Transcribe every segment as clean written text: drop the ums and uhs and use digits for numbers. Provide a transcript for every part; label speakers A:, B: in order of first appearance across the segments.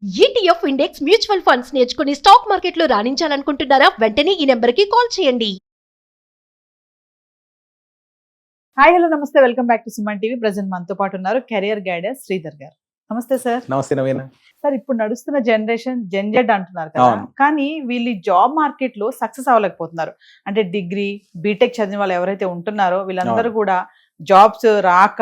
A: ETF index mutual funds నేర్చుకుని stock మార్కెట్లో రాణించాలనుకుంటున్నారా? వెంటనే ఈ నెంబర్కి కాల్ చేయండి.
B: హాయ్ హలో నమస్తే, welcome back to Suman TV. Present మనతో పాటు ఉన్నారు కెరియర్ గైడర్ శ్రీధర్ గారు. నమస్తే సార్.
C: నమస్తే నవీన.
B: సార్, ఇప్పుడు నడుస్తున్న జనరేషన్ జెడ్ అంటున్నారు కదా, కానీ వీళ్ళు జాబ్ మార్కెట్ లో సక్సెస్ అవ్వలేకపోతున్నారు. అంటే డిగ్రీ బీటెక్ చదివిన వాళ్ళు ఎవరైతే ఉంటున్నారో వీళ్ళందరూ కూడా జాబ్స్ రాక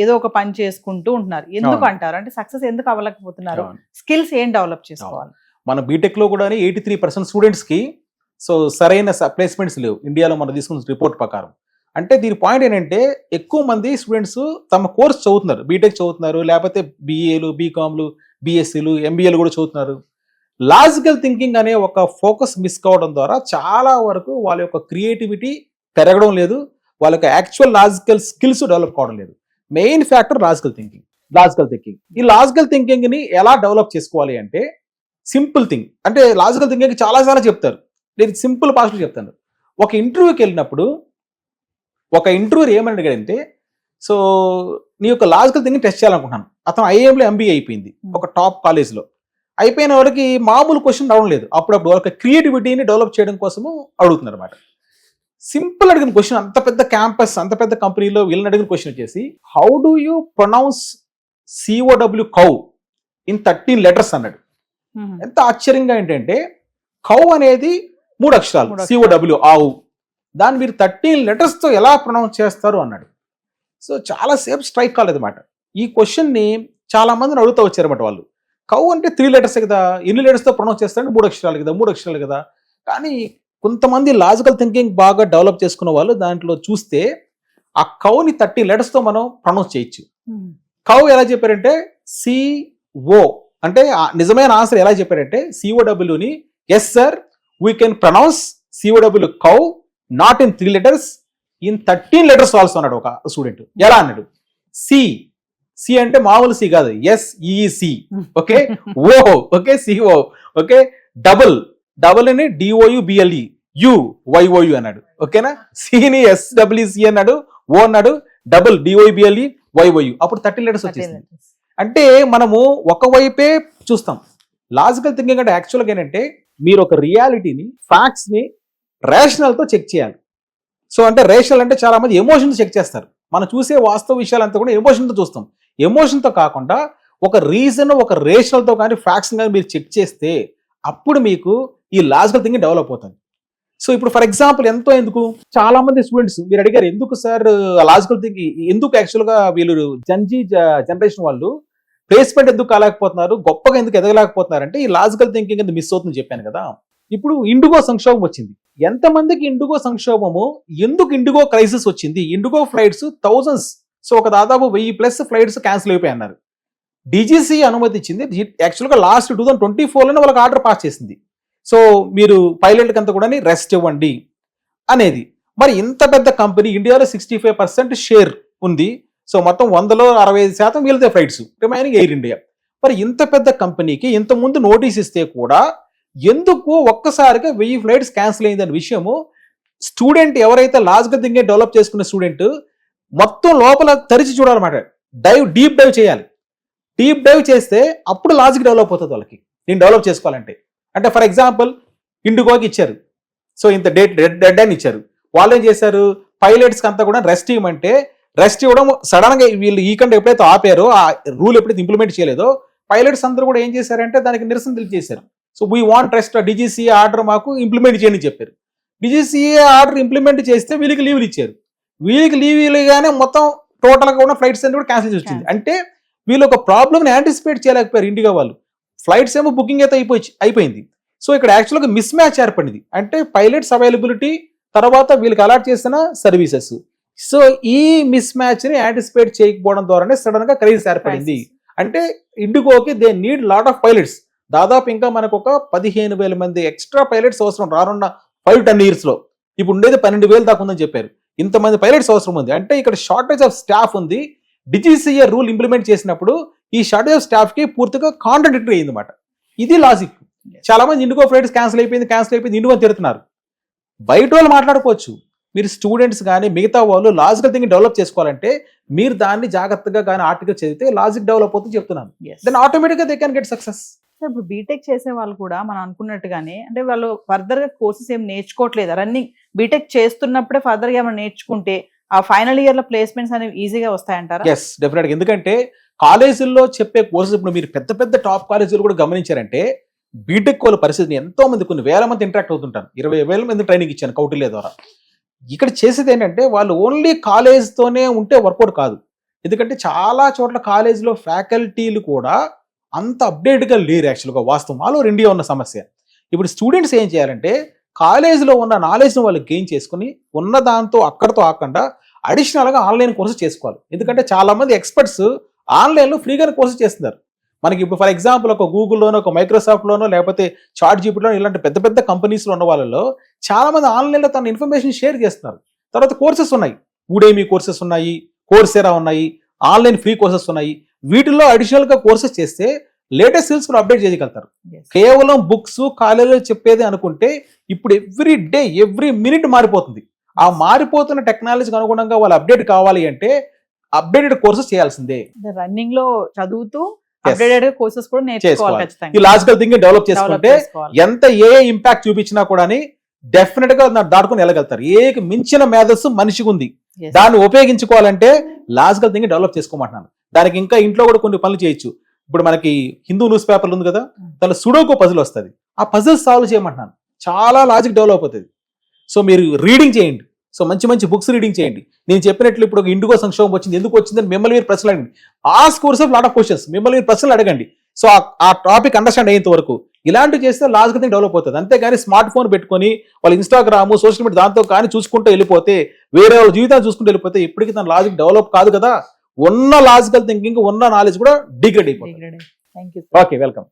B: ఏదో ఒక పని చేసుకుంటూ ఉంటున్నారు. ఎందుకు అంటారు? అంటే సక్సెస్ ఎందుకు అవ్వలేకపోతున్నారు? స్కిల్స్ ఏం డెవలప్ చేసుకోవాలి?
C: మన బీటెక్ లో కూడా 83% స్టూడెంట్స్ కి సరైన ప్లేస్మెంట్స్ లేవు ఇండియాలో. మనం తీసుకున్న రిపోర్ట్ ప్రకారం. అంటే దీని పాయింట్ ఏంటంటే, ఎక్కువ మంది స్టూడెంట్స్ తమ కోర్స్ చదువుతున్నారు, బీటెక్ చదువుతున్నారు, లేకపోతే బీఏలు, బీకామ్లు, బీఎస్సీలు, ఎంబీఏలు కూడా చదువుతున్నారు. లాజికల్ థింకింగ్ అనే ఒక ఫోకస్ మిస్ కావడం ద్వారా చాలా వరకు వాళ్ళ యొక్క క్రియేటివిటీ పెరగడం లేదు, వాళ్ళ యొక్క యాక్చువల్ లాజికల్ స్కిల్స్ డెవలప్ కావడం లేదు. Main factor logical thinking. ఈ లాజికల్ థింకింగ్ ని ఎలా డెవలప్ చేసుకోవాలి అంటే, సింపుల్ థింగ్. అంటే లాజికల్ థింకింగ్ చాలా చెప్తారు, నేను సింపుల్ పాస్ట్లో చెప్తాను. ఒక ఇంటర్వ్యూకి వెళ్ళినప్పుడు ఒక ఇంటర్వ్యూ ఏమని అడిగాడంటే, నీ యొక్క లాజికల్ థింకింగ్ టెస్ట్ చేయాలనుకుంటున్నాను. అతను ఐఏఎంలో ఎంబీఏ అయిపోయింది, ఒక టాప్ కాలేజ్లో. అయిపోయిన వాడికి మామూలు క్వశ్చన్ రావడం లేదు, అప్పుడప్పుడు వాళ్ళకి క్రియేటివిటీని డెవలప్ చేయడం కోసము అడుగుతున్నారు అనమాట. సింపుల్ అడిగిన క్వశ్చన్, అంత పెద్ద క్యాంపస్, అంత పెద్ద కంపెనీలో వీళ్ళని అడిగిన క్వశ్చన్ వచ్చేసి, how do you pronounce COW cow in 13 letters అన్నాడు. ఎంత ఆశ్చర్యంగా ఏంటంటే, కౌ అనేది 3 అక్షరాలు, COW ఆవు, దాన్ని మీరు 13 letters తో ఎలా ప్రొనౌన్స్ చేస్తారు అన్నాడు. చాలా సేపు స్ట్రైక్ కాలేదన్నమాట. ఈ క్వశ్చన్ని చాలా మందిని అడుగుతూ వచ్చారన్నమాట వాళ్ళు. కౌ అంటే 3 letters కదా, ఎన్ని letters తో ప్రొనౌన్స్ చేస్తారంటే 3 అక్షరాలు కదా. కానీ కొంతమంది లాజికల్ థింకింగ్ బాగా డెవలప్ చేసుకున్న వాళ్ళు దాంట్లో చూస్తే, ఆ కౌని 13 letters తో మనం ప్రొనౌన్స్ చేయొచ్చు. కౌ ఎలా చెప్పారంటే CO, అంటే నిజమైన ఆన్సర్ ఎలా చెప్పారంటే, COWని yes sir we can pronounce COW cow not in 3 letters, in 13 letters also అన్నాడు ఒక స్టూడెంట్. ఎలా అన్నాడు? సి అంటే మామూలు సి కాదు, SEC, ఓకే, ఓ, ఓకే, CO, ఓకే, డబుల్ అని DOUBLE, UYOU అన్నాడు. ఓకేనా? సిని SWC అన్నాడు, ఓ అన్నాడు, డబుల్ DOUBLE, YOU. అప్పుడు 13 letters వచ్చేసింది. అంటే మనము ఒకవైపే చూస్తాం. లాజికల్ థింకింగ్ అంటే యాక్చువల్గా ఏంటంటే, మీరు ఒక రియాలిటీని, ఫ్యాక్ట్స్ ని రేషనల్ తో చెక్ చేయాలి. అంటే రేషనల్ అంటే చాలా మంది ఎమోషన్తో చెక్ చేస్తారు. మనం చూసే వాస్తవ విషయాలంతా కూడా ఎమోషన్తో చూస్తాం. ఎమోషన్తో కాకుండా ఒక రీజన్, ఒక రేషనల్ తో కానీ ఫ్యాక్ట్స్ కానీ మీరు చెక్ చేస్తే అప్పుడు మీకు ఈ లాజికల్ థింకింగ్ డెవలప్ అవుతుంది. ఇప్పుడు ఫర్ ఎగ్జాంపుల్ ఎందుకు చాలా మంది స్టూడెంట్స్ మీరు అడిగారు, ఎందుకు సార్ లాజికల్ థింకింగ్ ఎందుకు యాక్చువల్గా వీళ్ళు జనరేషన్ వాళ్ళు ప్లేస్మెంట్ ఎందుకు కాలేకపోతున్నారు, గొప్పగా ఎందుకు ఎదగలేకపోతున్నారు అంటే, ఈ లాజికల్ థింకింగ్ ఎందుకు మిస్ అవుతుందని చెప్పాను కదా. ఇప్పుడు ఇండిగో సంక్షోభం వచ్చింది. ఎంతమందికి ఇండిగో సంక్షోభము, ఎందుకు ఇండిగో క్రైసిస్ వచ్చింది? ఇండిగో ఫ్లైట్స్ థౌజండ్స్, ఒక దాదాపు 1000+ ఫ్లైట్స్ క్యాన్సిల్ అయిపోయి అన్నారు. DGCA అనుమతి ఇచ్చింది. యాక్చువల్గా లాస్ట్ 2024లోనే వాళ్ళకి ఆర్డర్ పాస్ చేసింది. మీరు పైలట్కి అంతా కూడా రెస్ట్ ఇవ్వండి అనేది. మరి ఇంత పెద్ద కంపెనీ, ఇండియాలో 65% షేర్ ఉంది. మొత్తం 100లో 65% వీళ్ళదే ఫ్లైట్స్, రిమైనింగ్ ఎయిర్ ఇండియా. మరి ఇంత పెద్ద కంపెనీకి ఇంత ముందు నోటీస్ ఇస్తే కూడా ఎందుకు ఒక్కసారిగా 1000 ఫ్లైట్స్ క్యాన్సిల్ అయిందనే విషయము స్టూడెంట్, ఎవరైతే లాజికల్ థింకింగ్ డెవలప్ చేసుకున్న స్టూడెంట్ మొత్తం లోపల తరిచి చూడాలన్నమాట. డీప్ డైవ్ చేయాలి. డీప్ డైవ్ చేస్తే అప్పుడు లాజిక్ డెవలప్ అవుతుంది వాళ్ళకి, నేను డెవలప్ చేసుకోవాలంటే. అంటే ఫర్ ఎగ్జాంపుల్ ఇండిగోకి ఇచ్చారు, ఇంత డెడ్ లైన్ ఇచ్చారు. వాళ్ళు ఏం చేశారు, పైలట్స్కి అంతా కూడా రెస్ట్ ఇవ్వమంటే, రెస్ట్ ఇవ్వడం సడన్ గా వీళ్ళు ఈ కంటే ఎప్పుడైతే ఆపారో, ఆ రూల్ ఎప్పుడైతే ఇంప్లిమెంట్ చేయలేదో, పైలట్స్ అందరూ కూడా ఏం చేశారంటే దానికి నిరసన తెలియజేశారు. We want rest, DGCA order మాకు ఇంప్లిమెంట్ చేయని చెప్పారు. DGCA ఆర్డర్ ఇంప్లిమెంట్ చేస్తే వీళ్ళకి లీవ్లు ఇచ్చారు. వీళ్ళకి లీవ్లుగానే మొత్తం టోటల్గా ఉన్న ఫ్లైట్స్ అన్ని కూడా క్యాన్సిల్ చేసి వచ్చింది. అంటే వీళ్ళు ఒక ప్రాబ్లమ్ని యాంటిసిపేట్ చేయలేకపోయారు ఇండిగో వాళ్ళు. ఫ్లైట్స్ ఏమో బుకింగ్ అయితే అయిపోయింది. ఇక్కడ యాక్చువల్గా మిస్ మ్యాచ్ ఏర్పడింది. అంటే పైలట్స్ అవైలబిలిటీ, తర్వాత వీళ్ళకి అలాట్ చేసిన సర్వీసెస్. ఈ మిస్ మ్యాచ్ ని యాంటిసిపేట్ చేయకపోవడం ద్వారానే సడన్ గా క్రైసిస్ ఏర్పడింది. అంటే ఇండిగోకి they need lot of pilots. దాదాపు ఇంకా మనకు ఒక 15,000 మంది ఎక్స్ట్రా పైలట్స్ అవసరం రానున్న 5-10 years లో. ఇప్పుడు ఉండేది 12,000 దాకా ఉందని చెప్పారు. ఇంతమంది పైలట్స్ అవసరం ఉంది. అంటే ఇక్కడ షార్టేజ్ ఆఫ్ స్టాఫ్ ఉంది. DGCA రూల్ ఇంప్లిమెంట్ చేసినప్పుడు ఈ షార్టేజ్ ఆఫ్ స్టాఫ్ కి పూర్తిగా కాంట్రడిక్టరీ అయింది అన్నమాట. ఇది లాజిక్. చాలా మంది ఇండిగో ఫ్లైట్స్ క్యాన్సిల్ అయిపోయింది ఇండిగో తిడుతున్నారు. బయట వాళ్ళు మాట్లాడుకోవచ్చు, మీరు స్టూడెంట్స్ కానీ మిగతా వాళ్ళు లాజికల్ థింకింగ్ డెవలప్ చేసుకోవాలంటే మీరు దాన్ని జాగ్రత్తగా కానీ ఆర్టికల్ చదివితే లాజిక్ డెవలప్ అవుతుంది చెప్తున్నాను. దెన్ ఆటోమేటిక్గా they can get success.
B: Sir ఇప్పుడు బీటెక్ చేసే వాళ్ళు కూడా మనం అనుకున్నట్టుగానే అంటే వాళ్ళు ఫర్దర్ గా కోర్సెస్ ఏం నేర్చుకోవట్లేదు, రన్నింగ్ బీటెక్ చేస్తున్నప్పుడే ఫర్దర్ గా మనం నేర్చుకుంటే ఆ ఫైనల్ ఇయర్ లో ప్లేస్మెంట్స్ అనేవి ఈజీగా వస్తాయంటారా?
C: ఎస్ డెఫినెట్ గా. ఎందుకంటే కాలేజీల్లో చెప్పే కోర్సెస్ ఇప్పుడు మీరు పెద్ద పెద్ద టాప్ కాలేజీలు కూడా గమనించారంటే బీటెక్ వాళ్ళ పరిస్థితిని ఎంతో మంది కొన్ని వేల మంది ఇంటరాక్ట్ అవుతుంటారు. 20,000 మంది ట్రైనింగ్ ఇచ్చాను కౌటిల్య ద్వారా. ఇక్కడ చేసేది ఏంటంటే వాళ్ళు ఓన్లీ కాలేజ్తోనే ఉంటే వర్కౌట్ కాదు. ఎందుకంటే చాలా చోట్ల కాలేజీలో ఫ్యాకల్టీలు కూడా అంత అప్డేట్గా లేరు. యాక్చువల్గా వాస్తవం ఆల్ ఓవర్ ఇండియా ఉన్న సమస్య. ఇప్పుడు స్టూడెంట్స్ ఏం చేయాలంటే కాలేజీలో ఉన్న నాలెడ్జ్ని వాళ్ళు గెయిన్ చేసుకుని ఉన్న దాంతో అక్కడతో ఆకుండా అడిషనల్గా ఆన్లైన్ కోర్సెస్ చేసుకోవాలి. ఎందుకంటే చాలా మంది ఎక్స్పర్ట్స్ ఆన్లైన్లో ఫ్రీగానే కోర్సెస్ చేస్తున్నారు. మనకి ఇప్పుడు ఫర్ ఎగ్జాంపుల్ ఒక గూగుల్లోనో ఒక మైక్రోసాఫ్ట్లోనో లేకపోతే చాట్ జీపీటీలోనో ఇలాంటి పెద్ద పెద్ద కంపెనీస్లో ఉన్న వాళ్ళలో చాలా మంది ఆన్లైన్లో తన ఇన్ఫర్మేషన్ షేర్ చేస్తున్నారు. తర్వాత కోర్సెస్ ఉన్నాయి, ఊడేమి కోర్సెస్ ఉన్నాయి, కోర్సెరా ఉన్నాయి, ఆన్లైన్ ఫ్రీ కోర్సెస్ ఉన్నాయి. వీటిల్లో అడిషనల్గా కోర్సెస్ చేస్తే లేటెస్ట్ స్కిల్స్ అప్డేట్ చేయగలుగుతారు. కేవలం బుక్స్ కాలేజీలో చెప్పేది అనుకుంటే ఇప్పుడు ఎవ్రీ డే ఎవ్రీ మినిట్ మారిపోతుంది. ఆ మారిపోతున్న టెక్నాలజీకి అనుగుణంగా వాళ్ళు అప్డేట్ కావాలి అంటే అప్డేటెడ్ కోర్సెస్ చేయాల్సిందే.
B: రన్నింగ్ లో చదువుతూ అప్డేటెడ్ కోర్సెస్ కూడా నేర్చుకోవాలి ఖచ్చితంగా.
C: ఈ లాజికల్ థింకింగ్ డెవలప్ చేసుకుంటే ఎంత ఏ ఇంపాక్ట్ చూపించినా కూడా డెఫినెట్ గా దాటుకుని వెళ్ళగలుగుతారు. ఏకి మించిన మేధస్సు మనిషికి ఉంది, దాన్ని ఉపయోగించుకోవాలంటే లాజికల్ థింకింగ్ డెవలప్ చేసుకోమంటున్నాను. దానికి ఇంకా ఇంట్లో కూడా కొన్ని పనులు చేయొచ్చు. ఇప్పుడు మనకి హిందూ న్యూస్ పేపర్లు ఉంది కదా, దానిలో సుడోకో పజిల్ వస్తుంది. ఆ పజిల్ సాల్వ్ చేయమంటున్నాను, చాలా లాజిక్ డెవలప్ అవుతుంది. సో మీరు రీడింగ్ చేయండి, సో మంచి మంచి బుక్స్ రీడింగ్ చేయండి. నేను చెప్పినట్లు ఇప్పుడు ఒక ఇండిగో సంక్షోభం వచ్చింది, ఎందుకు వచ్చిందని మిమ్మల్ని మీరు ప్రశ్నలు అడగండి. Ask yourself lot of questions, మిమ్మల్ని మీరు ప్రశ్నలు అడగండి. సో ఆ టాపిక్ అండర్స్టాండ్ అయ్యేంత వరకు ఇలాంటివి చేస్తే లాజికల్ థింగ్ డెవలప్ అవుతుంది. అంతేగాని స్మార్ట్ ఫోన్ పెట్టుకొని వాళ్ళు ఇన్స్టాగ్రామ్ సోషల్ మీడియా దాంతో కానీ చూసుకుంటూ వెళ్ళిపోతే, వేరే వాళ్ళ జీవితాన్ని చూసుకుంటూ వెళ్ళిపోతే ఇప్పటికీ తన లాజిక్ డెవలప్ కాదు కదా. ఉన్న లాజికల్ థింకింగ్ ఉన్న నాలెడ్జ్ కూడా డిగ్రేడ్ అయిపోతుంది.
B: Thank you.
C: Okay, welcome.